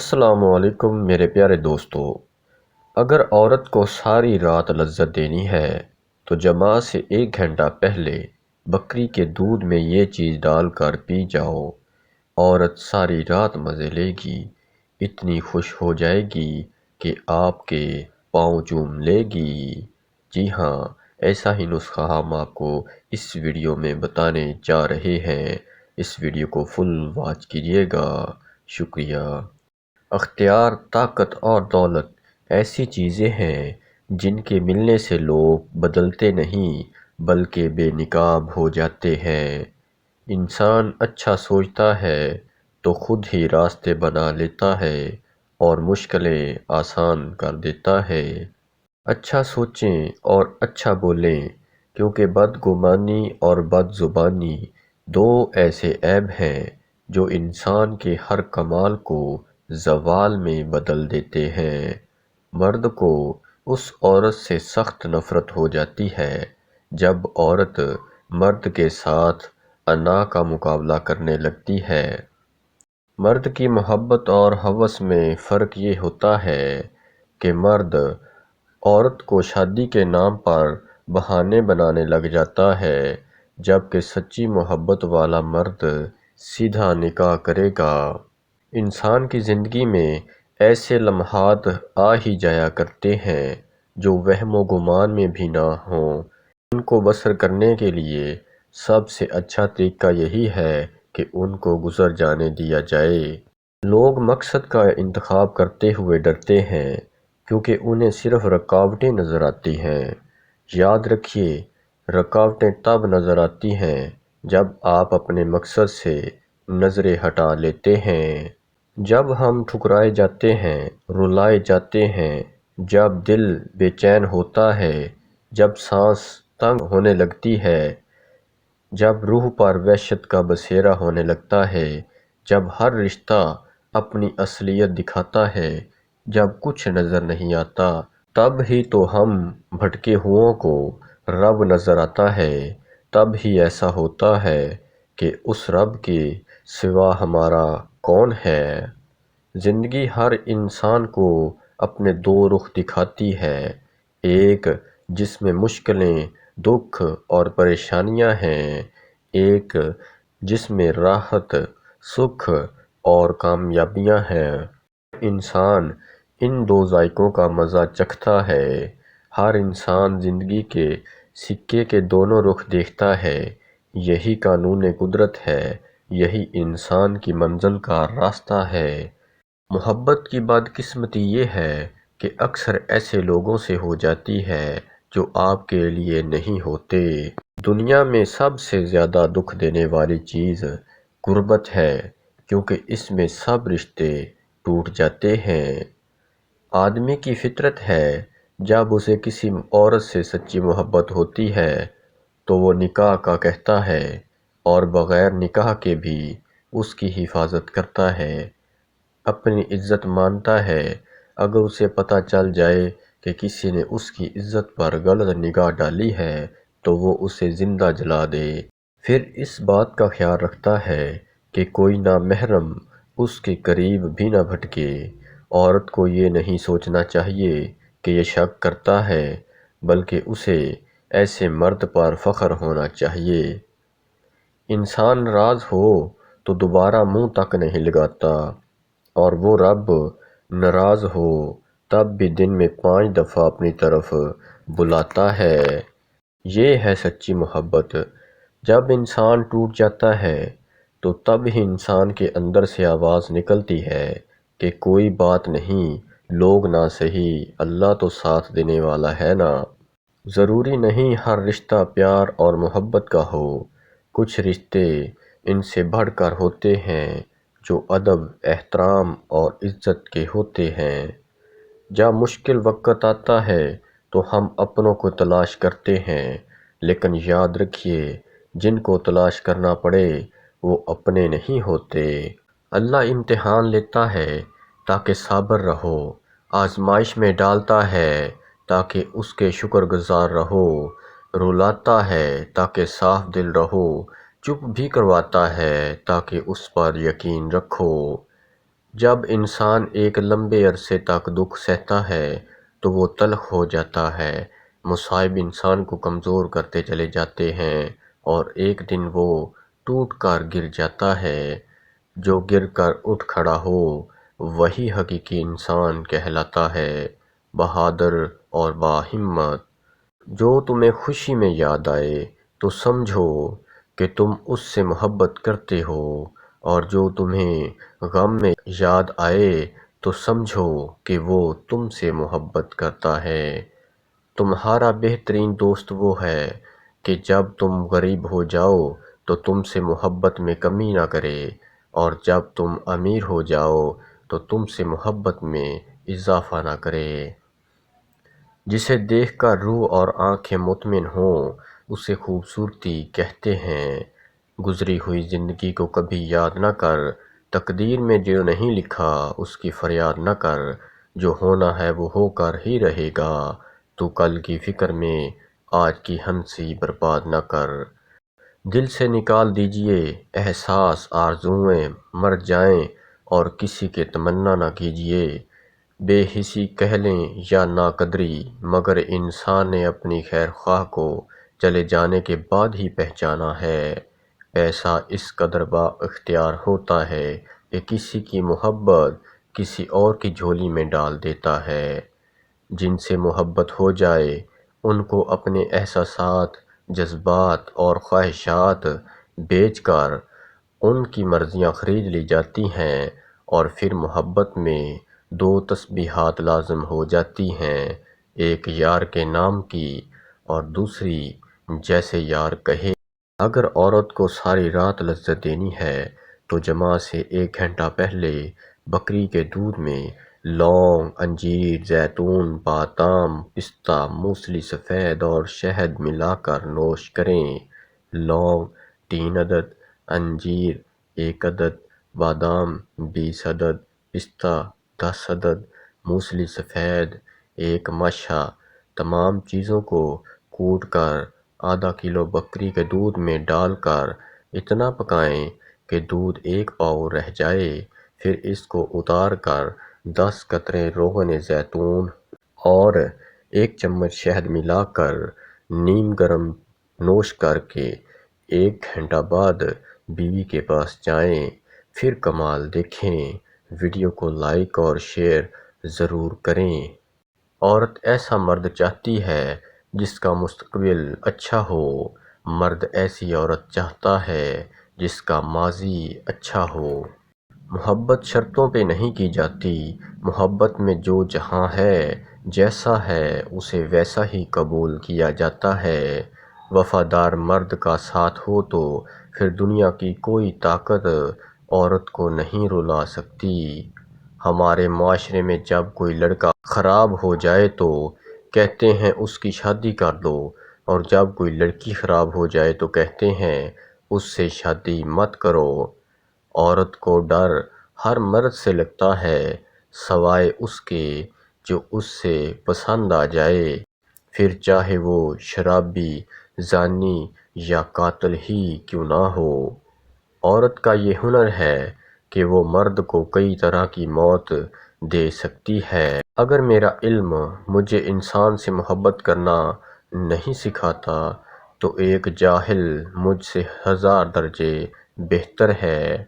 السلام علیکم میرے پیارے دوستو۔ اگر عورت کو ساری رات لذت دینی ہے تو جماع سے 1 گھنٹہ پہلے بکری کے دودھ میں یہ چیز ڈال کر پی جاؤ۔ عورت ساری رات مزے لے گی، اتنی خوش ہو جائے گی کہ آپ کے پاؤں چوم لے گی۔ جی ہاں، ایسا ہی نسخہ ہم آپ کو اس ویڈیو میں بتانے جا رہے ہیں۔ اس ویڈیو کو فل واچ کیجیے گا۔ شکریہ۔ اختیار، طاقت اور دولت ایسی چیزیں ہیں جن کے ملنے سے لوگ بدلتے نہیں بلکہ بے نقاب ہو جاتے ہیں۔ انسان اچھا سوچتا ہے تو خود ہی راستے بنا لیتا ہے اور مشکلیں آسان کر دیتا ہے۔ اچھا سوچیں اور اچھا بولیں، کیونکہ بدگمانی اور بد زبانی دو ایسے عیب ہیں جو انسان کے ہر کمال کو زوال میں بدل دیتے ہیں۔ مرد کو اس عورت سے سخت نفرت ہو جاتی ہے جب عورت مرد کے ساتھ انا کا مقابلہ کرنے لگتی ہے۔ مرد کی محبت اور ہوس میں فرق یہ ہوتا ہے کہ مرد عورت کو شادی کے نام پر بہانے بنانے لگ جاتا ہے، جبکہ سچی محبت والا مرد سیدھا نکاح کرے گا۔ انسان کی زندگی میں ایسے لمحات آ ہی جایا کرتے ہیں جو وہم و گمان میں بھی نہ ہوں۔ ان کو بسر کرنے کے لیے سب سے اچھا طریقہ یہی ہے کہ ان کو گزر جانے دیا جائے۔ لوگ مقصد کا انتخاب کرتے ہوئے ڈرتے ہیں کیونکہ انہیں صرف رکاوٹیں نظر آتی ہیں۔ یاد رکھیے، رکاوٹیں تب نظر آتی ہیں جب آپ اپنے مقصد سے نظریں ہٹا لیتے ہیں۔ جب ہم ٹھکرائے جاتے ہیں، رلائے جاتے ہیں، جب دل بے چین ہوتا ہے، جب سانس تنگ ہونے لگتی ہے، جب روح پر وحشت کا بسیرا ہونے لگتا ہے، جب ہر رشتہ اپنی اصلیت دکھاتا ہے، جب کچھ نظر نہیں آتا، تب ہی تو ہم بھٹکے ہوئوں کو رب نظر آتا ہے۔ تب ہی ایسا ہوتا ہے کہ اس رب کے سوا ہمارا کون ہے؟ زندگی ہر انسان کو اپنے دو رخ دکھاتی ہے، ایک جس میں مشکلیں، دکھ اور پریشانیاں ہیں، ایک جس میں راحت، سکھ اور کامیابیاں ہیں۔ انسان ان دو ذائقوں کا مزہ چکھتا ہے۔ ہر انسان زندگی کے سکے کے دونوں رخ دیکھتا ہے۔ یہی قانون قدرت ہے، یہی انسان کی منزل کا راستہ ہے۔ محبت کی بدقسمتی یہ ہے کہ اکثر ایسے لوگوں سے ہو جاتی ہے جو آپ کے لیے نہیں ہوتے۔ دنیا میں سب سے زیادہ دکھ دینے والی چیز غربت ہے، کیونکہ اس میں سب رشتے ٹوٹ جاتے ہیں۔ آدمی کی فطرت ہے، جب اسے کسی عورت سے سچی محبت ہوتی ہے تو وہ نکاح کا کہتا ہے اور بغیر نکاح کے بھی اس کی حفاظت کرتا ہے، اپنی عزت مانتا ہے۔ اگر اسے پتہ چل جائے کہ کسی نے اس کی عزت پر غلط نگاہ ڈالی ہے تو وہ اسے زندہ جلا دے۔ پھر اس بات کا خیال رکھتا ہے کہ کوئی نامحرم اس کے قریب بھی نہ بھٹکے۔ عورت کو یہ نہیں سوچنا چاہیے کہ یہ شک کرتا ہے، بلکہ اسے ایسے مرد پر فخر ہونا چاہیے۔ انسان ناراض ہو تو دوبارہ منہ تک نہیں لگاتا، اور وہ رب ناراض ہو تب بھی دن میں 5 دفعہ اپنی طرف بلاتا ہے۔ یہ ہے سچی محبت۔ جب انسان ٹوٹ جاتا ہے تو تب ہی انسان کے اندر سے آواز نکلتی ہے کہ کوئی بات نہیں، لوگ نہ سہی، اللہ تو ساتھ دینے والا ہے نا۔ ضروری نہیں ہر رشتہ پیار اور محبت کا ہو، کچھ رشتے ان سے بڑھ کر ہوتے ہیں جو ادب، احترام اور عزت کے ہوتے ہیں۔ جب مشکل وقت آتا ہے تو ہم اپنوں کو تلاش کرتے ہیں، لیکن یاد رکھیے، جن کو تلاش کرنا پڑے وہ اپنے نہیں ہوتے۔ اللہ امتحان لیتا ہے تاکہ صابر رہو، آزمائش میں ڈالتا ہے تاکہ اس کے شکر گزار رہو، رلاتا ہے تاکہ صاف دل رہو، چپ بھی کرواتا ہے تاکہ اس پر یقین رکھو۔ جب انسان ایک لمبے عرصے تک دکھ سہتا ہے تو وہ تلخ ہو جاتا ہے۔ مصائب انسان کو کمزور کرتے چلے جاتے ہیں اور ایک دن وہ ٹوٹ کر گر جاتا ہے۔ جو گر کر اٹھ کھڑا ہو وہی حقیقی انسان کہلاتا ہے، بہادر اور باہمت۔ جو تمہیں خوشی میں یاد آئے تو سمجھو کہ تم اس سے محبت کرتے ہو، اور جو تمہیں غم میں یاد آئے تو سمجھو کہ وہ تم سے محبت کرتا ہے۔ تمہارا بہترین دوست وہ ہے کہ جب تم غریب ہو جاؤ تو تم سے محبت میں کمی نہ کرے، اور جب تم امیر ہو جاؤ تو تم سے محبت میں اضافہ نہ کرے۔ جسے دیکھ کر روح اور آنکھیں مطمئن ہوں اسے خوبصورتی کہتے ہیں۔ گزری ہوئی زندگی کو کبھی یاد نہ کر، تقدیر میں جو نہیں لکھا اس کی فریاد نہ کر، جو ہونا ہے وہ ہو کر ہی رہے گا، تو کل کی فکر میں آج کی ہنسی برباد نہ کر۔ دل سے نکال دیجئے احساس، آرزوئیں مر جائیں اور کسی کے تمنا نہ کیجئے۔ بے حسی کہہ لیں یا ناقدری، مگر انسان نے اپنی خیر خواہ کو چلے جانے کے بعد ہی پہچانا ہے۔ پیسہ اس قدر با اختیار ہوتا ہے کہ کسی کی محبت کسی اور کی جھولی میں ڈال دیتا ہے۔ جن سے محبت ہو جائے ان کو اپنے احساسات، جذبات اور خواہشات بیچ کر ان کی مرضیاں خرید لی جاتی ہیں، اور پھر محبت میں دو تسبیحات لازم ہو جاتی ہیں، ایک یار کے نام کی اور دوسری جیسے یار کہے۔ اگر عورت کو ساری رات لذت دینی ہے تو جماع سے 1 گھنٹہ پہلے بکری کے دودھ میں لونگ، انجیر، زیتون، بادام، پستہ، موسلی سفید اور شہد ملا کر نوش کریں۔ لونگ 3 عدد، انجیر 1 عدد، بادام 20 عدد، پستہ 10 عدد، موسلی سفید 1 مشا۔ تمام چیزوں کو کوٹ کر ½ کلو بکری کے دودھ میں ڈال کر اتنا پکائیں کہ دودھ 1 پاؤ رہ جائے، پھر اس کو اتار کر 10 قطرے روغن زیتون اور 1 چمچ شہد ملا کر نیم گرم نوش کر کے 1 گھنٹہ بعد بیوی کے پاس جائیں، پھر کمال دیکھیں۔ ویڈیو کو لائک اور شیئر ضرور کریں۔ عورت ایسا مرد چاہتی ہے جس کا مستقبل اچھا ہو، مرد ایسی عورت چاہتا ہے جس کا ماضی اچھا ہو۔ محبت شرطوں پہ نہیں کی جاتی، محبت میں جو جہاں ہے، جیسا ہے اسے ویسا ہی قبول کیا جاتا ہے۔ وفادار مرد کا ساتھ ہو تو پھر دنیا کی کوئی طاقت عورت کو نہیں رلا سکتی۔ ہمارے معاشرے میں جب کوئی لڑکا خراب ہو جائے تو کہتے ہیں اس کی شادی کر دو، اور جب کوئی لڑکی خراب ہو جائے تو کہتے ہیں اس سے شادی مت کرو۔ عورت کو ڈر ہر مرد سے لگتا ہے سوائے اس کے جو اس سے پسند آ جائے، پھر چاہے وہ شرابی، زانی یا قاتل ہی کیوں نہ ہو۔ عورت کا یہ ہنر ہے کہ وہ مرد کو کئی طرح کی موت دے سکتی ہے۔ اگر میرا علم مجھے انسان سے محبت کرنا نہیں سکھاتا تو ایک جاہل مجھ سے 1000 درجے بہتر ہے۔